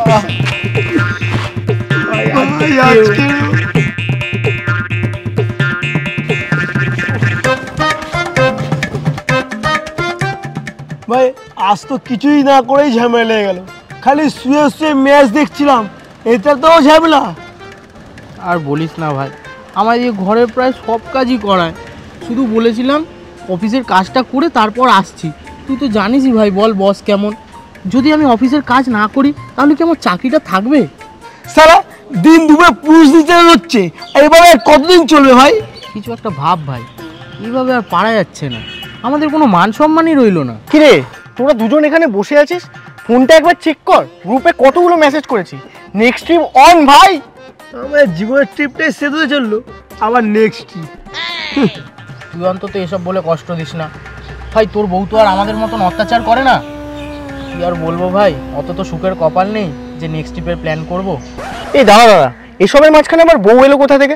ভাই আজ তো কিছুই না করেই ঝামেলা লেগে গেল, খালি শুয়ে শুয়ে ম্যাচ দেখছিলাম, এটা তো ঝামেলা। আর বলিস না ভাই, আমার এই ঘরের প্রায় সব কাজই করায়, শুধু বলেছিলাম অফিসের কাজটা করে তারপর আসছি। তুই তো জানিসই ভাই, বল বস কেমন। যদি আমি অফিসের কাজ না করি তাহলে কি আমার চাকরিটা থাকবে? সারা দিন দুপুরে পুরুষ দিতে হচ্ছে, এবারে কতদিন চলবে ভাই? কিছু একটা ভাব ভাই, এইভাবে আর পারা যাচ্ছে না, আমাদের কোনো মান সম্মানই রইলো না। কিরে তোরা দুজন এখানে বসে আছিস, ফোনটা একবার চেক কর, গ্রুপে কতগুলো মেসেজ করেছি। নেক্সট ট্রিপ অন ভাই। আমার জীবনের ট্রিপটাই শেষ হয়ে চললো, আবার নেক্সট ট্রিপ। তুই অন্তত এসব বলে কষ্ট দিস না ভাই, তোর বউ তো আর আমাদের মতন অত্যাচার করে না। কি আর বলবো ভাই, অত তো সুখের কপাল নেই যে নেক্সট ট্রিপের প্ল্যান করবো। এই দাঁড়া, এসবের মাঝখানে আবার বউ এলো কোথা থেকে?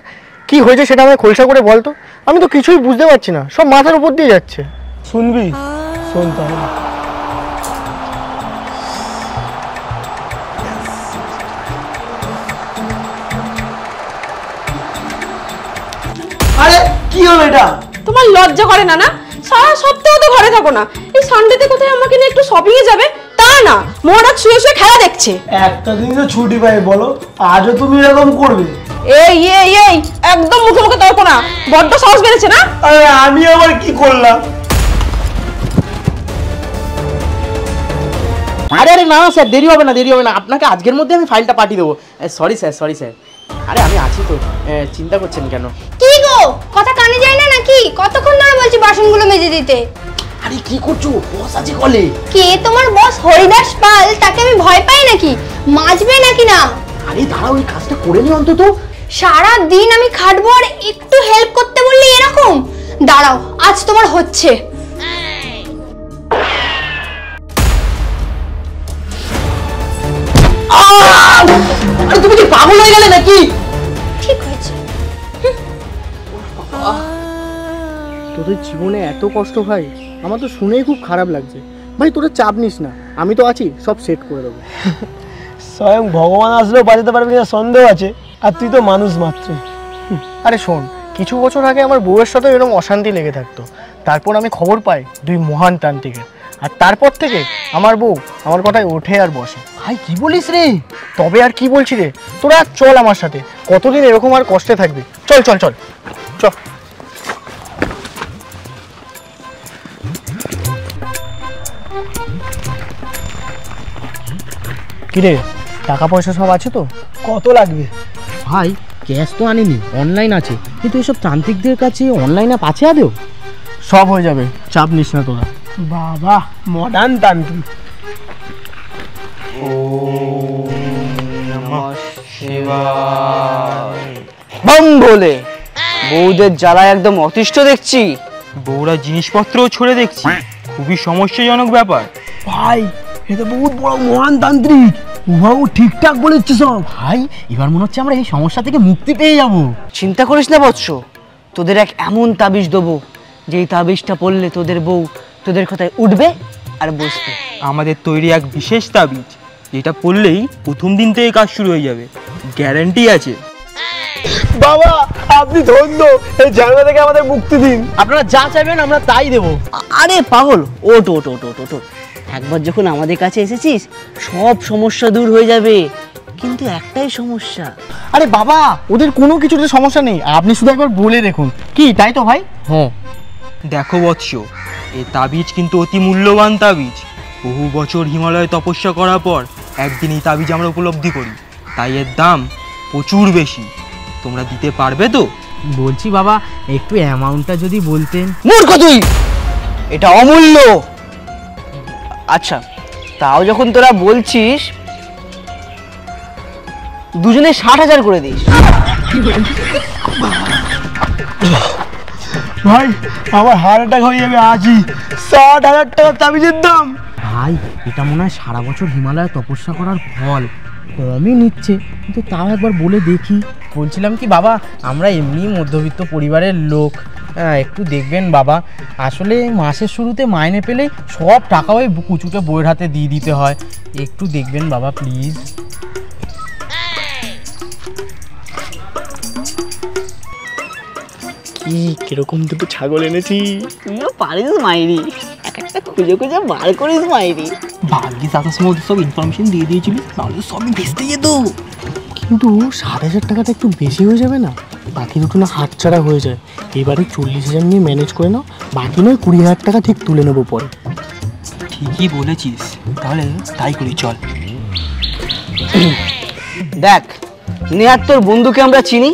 কি হয়েছে সেটা আমায় খোলসা করে বলতো, আমি তো কিছুই বুঝতে পারছি না, সব মাথার উপর দিয়ে যাচ্ছে। শুনবি? শোন তাহলে। আরে কি হলো এটা? তোমার লজ্জা করে না? না সারা সপ্তাহ তো ঘরে থাকো না, এই সানডেতে কোথায় আমাকে নিয়ে একটু শপিং এ যাবে? তা না, মহারাজ শুয়ে শুয়ে খেলা দেখছে। একটা দিন তো ছুটি পাই বলো, আজও তুমি এরকম করবে? এই এই এই একদম মুখে মুখে তর্ক না, বড্ড সাহস বেড়েছে না? আরে আমি আবার কি করলাম? আরে আরে না স্যার, দেরি হবে না, দেরি হবে না, আপনাকে আজকের মধ্যে আমি ফাইলটা পাঠিয়ে দেবো। Sorry sir, sorry sir. আরে আমি আছি তো, চিন্তা করছেন কেন? কি গো, কথা কানে যায় না নাকি? কতক্ষণ ধরে বলছি বাসনগুলো মেজে দিতে। আরে কি করছো, বস আছে কলে। কে তোমার বস? হরিদাস পাল? তাকে আমি ভয় পাই নাকি? মাজবে নাকি না? আরে দাঁড়াও, ওই কাজটা করে নি অন্তত। সারা দিন আমি খাটবো আর একটু হেল্প করতে বললে এরকম? দাঁড়াও, আজ তোমার হচ্ছে। আরে তুমি কি পাগল হয়ে গেলে নাকি? ঠিক হয়েছে। তোদের জীবনে এত কষ্ট ভাই, আমার তো শুনেই খুব খারাপ লাগছে। ভাই তোরা চাপ নিস না, আমি তো আছি, সব সেট করে দেবো। স্বয়ং ভগবান আসলেও বাঁচাতে পারবে কিনা সন্দেহ আছে, আর তুই তো মানুষ মাত্র। আরে শোন, কিছু বছর আগে আমার বউয়ের সাথে এরকম অশান্তি লেগে থাকতো, তারপর আমি খবর পাই দুই মহান তান্ত্রিকের, আর তারপর থেকে আমার বউ আমার কথায় ওঠে আর বসে। ভাই কি বলিস রে? তবে আর কি বলছি রে, তোরা চল আমার সাথে, কতদিন এরকম আর কষ্টে থাকবি? চল চল চল চল। কিরে, টাকা পয়সা সব আছে তো? কত লাগবে? ভাই ক্যাশ তো আনিনি, অনলাইন আছে, কিন্তু এসব তান্ত্রিকদের কাছে অনলাইন অ্যাপ আছে আদেও? সব হয়ে যাবে, চাপ নিস না তোরা। বাবা মডার্ন তান্ত্রিক। বম বলে বউদের জ্বালায় একদম অতিষ্ঠ দেখছি। বউরা জিনিসপত্রও ছড়ে দেখছি, খুবই সমস্যাজনক ব্যাপার। ভাই এটা বহুত বড় মহান তান্ত্রিক, উহাও ঠিকঠাক বলেছে সব। ভাই এবার মনে হচ্ছে আমরা এই সমস্যা থেকে মুক্তি পেয়ে যাব। চিন্তা করিস না বৎস, তোদের এক এমন তাবিজ দেবো যেই তাবিজটা পড়লে তোদের বউ তোদের কথায় উঠবে আর বসবে। আমাদের তৈরি এক বিশেষ তাবিজ, যেটা পড়লেই প্রথম দিন থেকে কাজ শুরু হয়ে যাবে, গ্যারান্টি আছে। বাবা আপনি ধন্য, এই ঝামেলা থেকে আমাদের মুক্তি দিন। আপনারা যা চাইবেন আমরা তাই দেবো। আরে পাগল, ওট ওট ওট ওট ওট, একবার যখন আমাদের কাছে এসেছিস সব সমস্যা দূর হয়ে যাবে, কিন্তু একটাই সমস্যা। আরে বাবা, ওদের কোনো কিছুতে সমস্যা নেই, আপনি শুধু একবার বলে দেখুন। কি তাই তো ভাই? হ্যাঁ দেখো বৎস, এই তাবিজ কিন্তু অতি মূল্যবান তাবিজ। বহু বছর হিমালয়ে তপস্যা করার পর একদিন এই তাবিজ আমরা উপলব্ধি করি, তাই এর দাম প্রচুর বেশি। তোমরা দিতে পারবে তো? বলছি বাবা, একটু অ্যামাউন্টটা যদি বলতেন। মূর্খ তুই, এটা অমূল্য। আচ্ছা তাও যখন তোরা বলছিস, দুজনে 60,000 করে দিস। ভাই আমার হার্ট অ্যাটাক হয়ে যাবে আজই। 60,000 টাকা তাবিজের দাম? ভাই এটা মনে হয় সারা বছর হিমালয়ে তপস্যা করার ফল, কমই নিচ্ছে, কিন্তু তাও একবার বলে দেখি। বলছিলাম কি বাবা, আমরা এমনি মধ্যবিত্ত পরিবারের লোক, হ্যাঁ একটু দেখবেন বাবা, আসলে মাসের শুরুতে মাইনে পেলে সব টাকা ওই কুচুকে বইয়ের হাতে দিয়ে দিতে হয়, একটু দেখবেন বাবা প্লিজ। কি কিরকম দুটো ছাগল এনেছি। তুইও পারিস মাইরি, এক একটা খুঁজে খুঁজে বার করিস মাইরি। ভাগ্যিস আসার সময় সব ইনফরমেশন দিয়ে দিয়েছিলি, তাহলে সবই ভেস্তে যেত। কিন্তু 7,000 টাকাটা একটু বেশি হয়ে যাবে না? বাকি দুটো না হাতছাড়া হয়ে যায়। এবারে 40,000 নিয়ে ম্যানেজ করে নাও, বাকি নয় 20,000 টাকা ঠিক তুলে নেবো পরে। ঠিকই বলেছিস, তাহলে তাই করি চল। দেখ নেহাত তোর বন্ধুকে আমরা চিনি,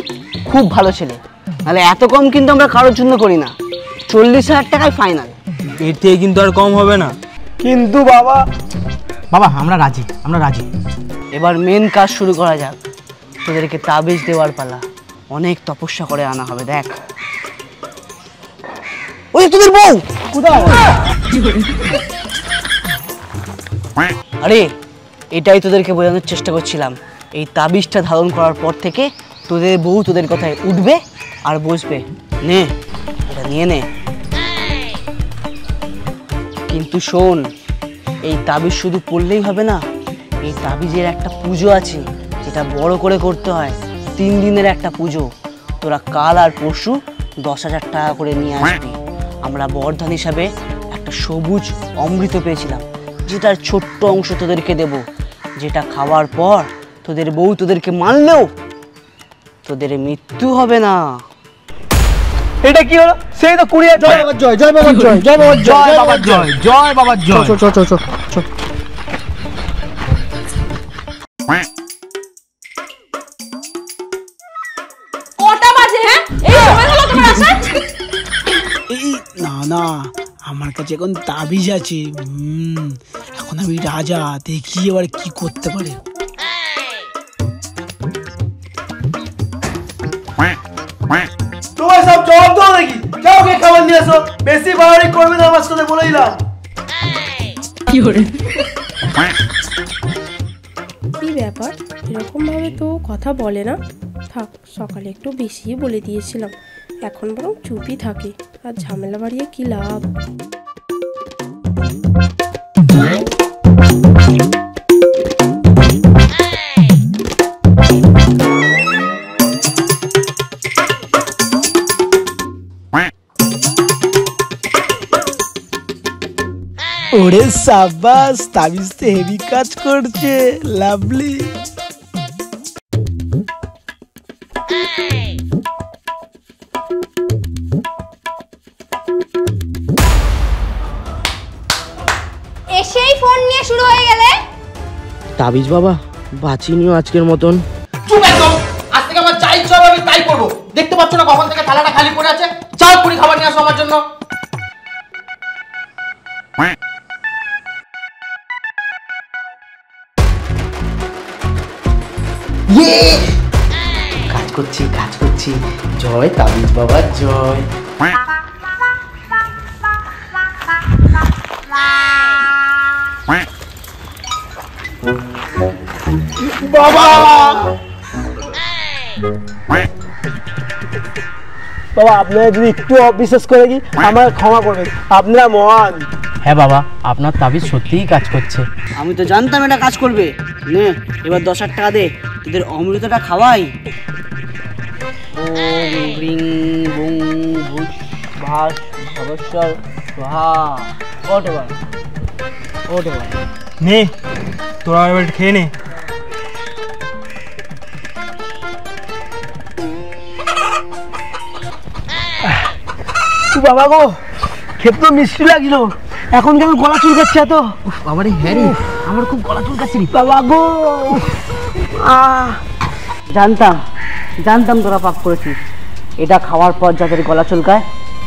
খুব ভালো ছেলে, নাহলে এত কম কিন্তু আমরা কারোর জন্য করি না। 40,000 টাকায় ফাইনাল। এর থেকে কিন্তু আর কম হবে না। কিন্তু বাবা বাবা আমরা রাজি, আমরা রাজি। এবার মেন কাজ শুরু করা যাক। তোদেরকে তাবিজ দেওয়ার পালা, অনেক তপস্যা করে আনা হবে। দেখ ওই তোদের বউ কোথায়? আরে এটাই তোদেরকে বোঝানোর চেষ্টা করছিলাম। এই তাবিজটা ধারণ করার পর থেকে তোদের বউ তোদের কথায় উঠবে আর বসবে। নে এটা নিয়ে নে। কিন্তু শোন, এই তাবিজ শুধু পড়লেই হবে না, এই তাবিজের একটা পুজো আছে যেটা বড় করে করতে হয়। 3 দিনের একটা পুজো। তোরা কাল আর পরশু 10,000 টাকা করে নিয়ে আসবি। আমরা বরদান হিসাবে একটা সবুজ অমৃত পেয়েছিলাম, যেটার ছোট্ট অংশ তোদেরকে দেব, যেটা খাওয়ার পর তোদের বউ তোদেরকে মানলেও তোদের মৃত্যু হবে না। এটা কি হলো? সেই তো 20,000। জয় বাবার জয়, জয় বাবার জয়, জয় বাবার জয়, জয় বাবার জয়, জয় বাবার জয়। চল চল চল চল চল। কটা বাজে? হ্যাঁ এই সময় হলো তোমার আসার? এই না না, আমার কাছে এখন তাবিজ আছে। এখন আমি রাজা, দেখি এবার কি করতে পারে। তোমার সব জবাব দাও নাকি? যাও গিয়ে খাবার নিয়ে আসো, বেশি বাড়াবাড়ি করবে না আমার সাথে, বলে দিলাম। কি ব্যাপার, এরকম ভাবে তো কথা বলে না। থাক, সকালে একটু বেশিই বলে দিয়েছিলাম, এখন বরং চুপই থাকে। আর ঝামেলা বাড়িয়ে কি লাভ? ওরে সাবাস, তাবিজ তো হেভি কাজ করছে। লাভলি। এসেই ফোন নিয়ে শুরু হয়ে গেলে। তাবিজ বাবা বাঁচিনিও আজকের মতন। চুপ একদম, আজ থেকে আমার যা ইচ্ছা হবে আমি তাই করবো। দেখতে পাচ্ছ না কখন থেকে থালাটা খালি পড়ে আছে? যাও পুরি খাবার নিয়ে আসো আমার জন্য। কাজ করছি কাজ করছি। জয় তাবিজ বাবার জয়। বাবা বাবা আপনারা যদি একটু অবিশ্বাস করে কি আমার ক্ষমা করবেন, আপনারা মহান। হ্যাঁ বাবা, আপনার তাবিজ সত্যিই কাজ করছে। আমি তো জানতাম এটা কাজ করবে। নে এবার 10,000 টাকা দে, তোদের অমৃতটা খাওয়াই। ওম হ্রিং বুং ভূত ভাস ভবস্বর স্বাহা। ওঠ এবার, ওঠ এবার। নে তোরা এবার খেয়ে নে। বাবা গো, খেতে তো মিষ্টি লাগছিল, এখন কেমন গলা চুলকাচ্ছে এত। বাবারে হ্যাঁ রে, আমার খুব গলা চুলকাচ্ছে রে। বাবা গো, জানতাম জানতাম তোরা পাপ করেছিস। এটা খাওয়ার পর যাদের গলা চুলকায়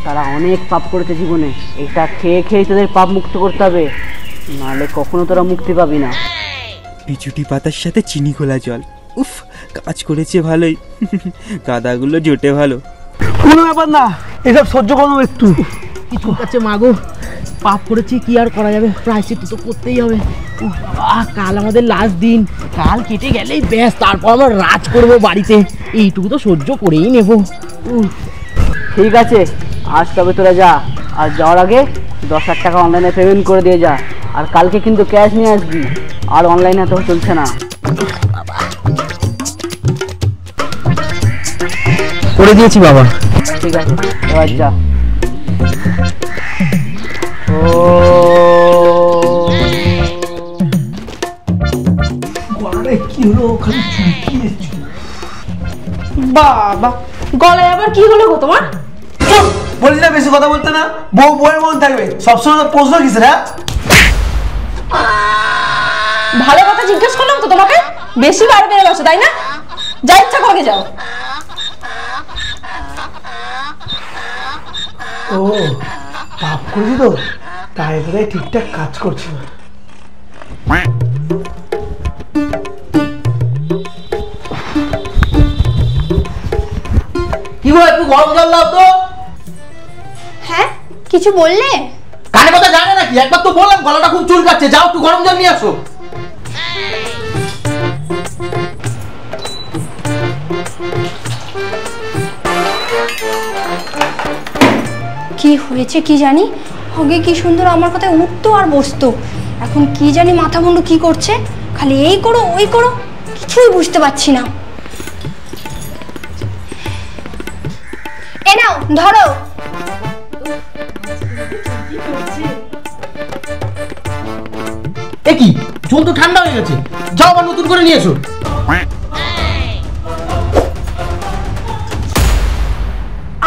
তারা অনেক পাপ করেছে জীবনে। এটা খেয়ে খেয়ে তোদের পাপ মুক্ত করতে হবে, নাহলে কখনো তোরা মুক্তি পাবি না। বিচুটি পাতার সাথে চিনি খোলা জল, উফ কাজ করেছে ভালোই। গাদাগুলো জোটে ভালো। কোনো ব্যাপার না, এসব সহ্য করবো একটু। কি চুলকাচ্ছে মাগো, পাপ করেছি কি আর করা যাবে, প্রায়শ্চিত্ত তো করতেই হবে। বাবা কাল আমাদের লাস্ট দিন, কাল কেটে গেলেই ব্যাস, তারপর আমরা রাজ করবো বাড়িতে। এইটুকু তো সহ্য করেই নেব। ঠিক আছে, আজ তবে তোরা যা, আর যাওয়ার আগে 10,000 টাকা অনলাইনে পেমেন্ট করে দিয়ে যা, আর কালকে কিন্তু ক্যাশ নিয়ে আসবি, আর অনলাইনে তো চলছে না। করে দিয়েছি বাবা। ঠিক আছে, এবার যা। বাবা, গলায় আবার কি হলো গো তোমার? বলছি না বেশি কথা বলতে না, বউ বউয়ের মন থাকবে সবসময়। প্রশ্ন কিসের? ভালো কথা জিজ্ঞেস করলাম তো তোমাকে, বেশি বার বেড়ে বসো তাই না? যা ইচ্ছা করে যাও। ও পাপ করেছি তো, তাই বোধহয় ঠিকঠাক কাজ করছি না। কি গো, একটু গরম জল দাও তো। হ্যাঁ, কিছু বললে? কানে কথা জানে নাকি? একবার তো বললাম গলাটা খুব চুলকাচ্ছে, যাও একটু গরম জল নিয়ে আসো। কি হয়েছে কি জানি, আগে কি সুন্দর আমার কথায় উঠতো আর বসতো, এখন কি জানি মাথা মুন্ডু কি করছে, খালি এই করো ওই করো, কিছুই বুঝতে পারছি না। এ নাও ধরো। এ কি, জল তো ঠান্ডা হয়ে গেছে, যাও আবার নতুন করে নিয়ে এসো।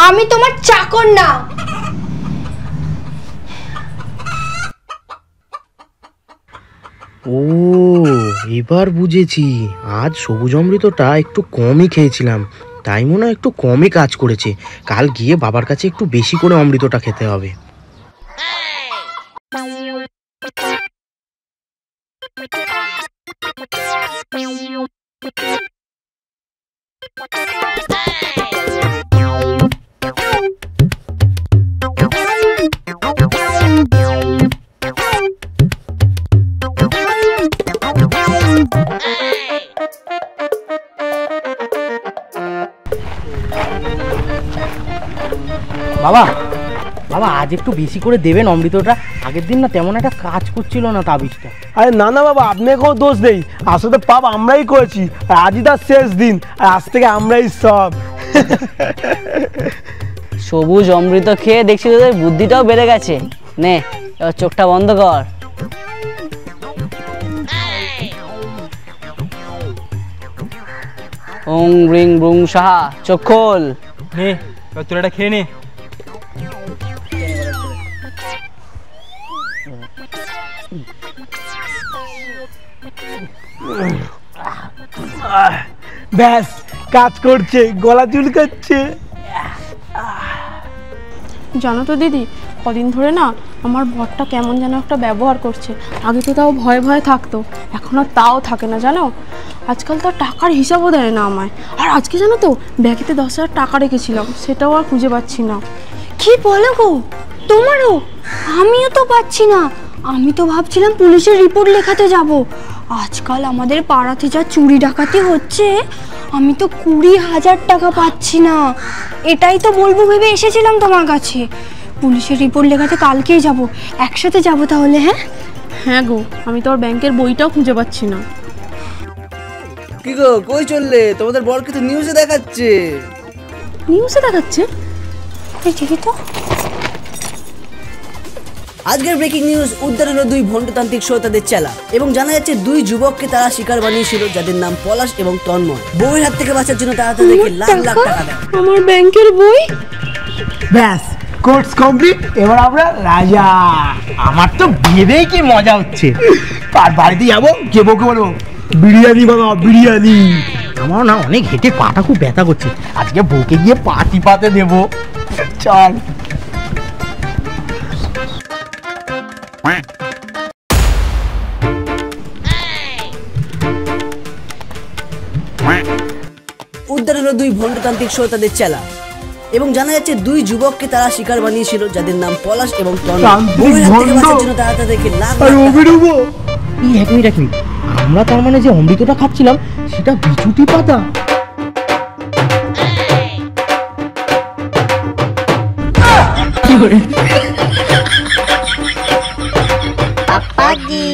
আমি তোমার চাকর না। ও এবার বুঝেছি, আজ সবুজ অমৃতটা একটু কমই খেয়েছিলাম, তাই মনে হয় একটু কমই কাজ করেছে। কাল গিয়ে বাবার কাছে একটু বেশি করে অমৃতটা খেতে হবে। বাবা বাবা, আজ একটু বেশি করে দেবেন অমৃতটা, আগের দিন না তেমন একটা কাজ করছিল না তাবিজটা। আরে না না বাবা, আপনি কোনো দোষ নেই, আসলে পাপ আমরাই করেছি, আর আজই তার শেষ দিন, আর আজ থেকে আমরাই সব। সবুজ অমৃত খেয়ে দেখছি তোদের বুদ্ধিটাও বেড়ে গেছে। নে এবার চোখটা বন্ধ কর। ওং রিং ব্রুং সাহা, চোখ খোল। নে এবার তোরা এটা খেয়ে নে। ব্যাস, কাজ করছে, গলা চুলকাচ্ছে। জানো তো দিদি, কদিন ধরে না আমার বরটা কেমন যেন একটা ব্যবহার করছে। আগে তো তাও ভয়ে ভয়ে থাকতো, এখন আর তাও থাকে না জানো। আজকাল তো টাকার হিসাবও দেয় না আমায়। আর আজকে জানো তো ব্যাগেতে 10,000 টাকা রেখেছিলাম, সেটাও আর খুঁজে পাচ্ছি না। কি বলো গো, তোমারও? আমিও তো পাচ্ছি না। আমি তো ভাবছিলাম পুলিশের রিপোর্ট লেখাতে যাব। আজকাল আমাদের পাড়াতে যা চুরি ডাকাতি হচ্ছে, আমি তো 20,000 টাকা পাচ্ছি না। এটাই তো বলবো ভেবে এসেছিলাম তোমার কাছে। পুলিশের রিপোর্ট লেখাতে কালকেই যাব, একসাথে যাব তাহলে। হ্যাঁ হ্যাঁ গো, আমি তো আর ব্যাংকের বইটাও খুঁজে পাচ্ছি না। কি গো, কই চললে? তোমাদের বর কিন্তু নিউজে দেখাচ্ছে। নিউজে দেখাচ্ছে? এই ঠিকই তো। আজকের ব্রেকিং নিউজ, উদ্ধার হলো 2 ভণ্ডতান্ত্রিক শ্রোতাদের চেলা, এবং জানা যাচ্ছে 2 যুবককে তারা শিকার বানিয়েছিল, যাদের নাম পলাশ এবং তন্ময়। বউয়ের হাত থেকে বাঁচার জন্য তারা তাদেরকে লাখ লাখ টাকা দেয়। আমার ব্যাংকের বই। ব্যাস, কোর্স কমপ্লিট, এবার আমরা রাজা। আমার তো ভেবেই কি মজা হচ্ছে। আর বাড়িতে যাবো, কে বউকে বলবো বিরিয়ানি বানাও, বিরিয়ানি। আমার না অনেক হেঁটে পাটা খুব ব্যথা করছে, আজকে বউকে গিয়ে পা টিপাতে দেবো। চল। উদ্ধার হলো 2 ভণ্ডতান্ত্রিক শ্রোতাদের চেলা, এবং জানা যাচ্ছে 2 যুবককে তারা শিকার বানিয়েছিল, যাদের নাম পলাশ এবং তন্ময়। বউয়ের হাত থেকে বাঁচার জন্য তারা তাদেরকে লাখ লাখ টাকা দেয়। এক মিনিট, আমরা তার মানে যে অমৃতটা খাচ্ছিলাম সেটা বিচুটি পাতা। পাপাজি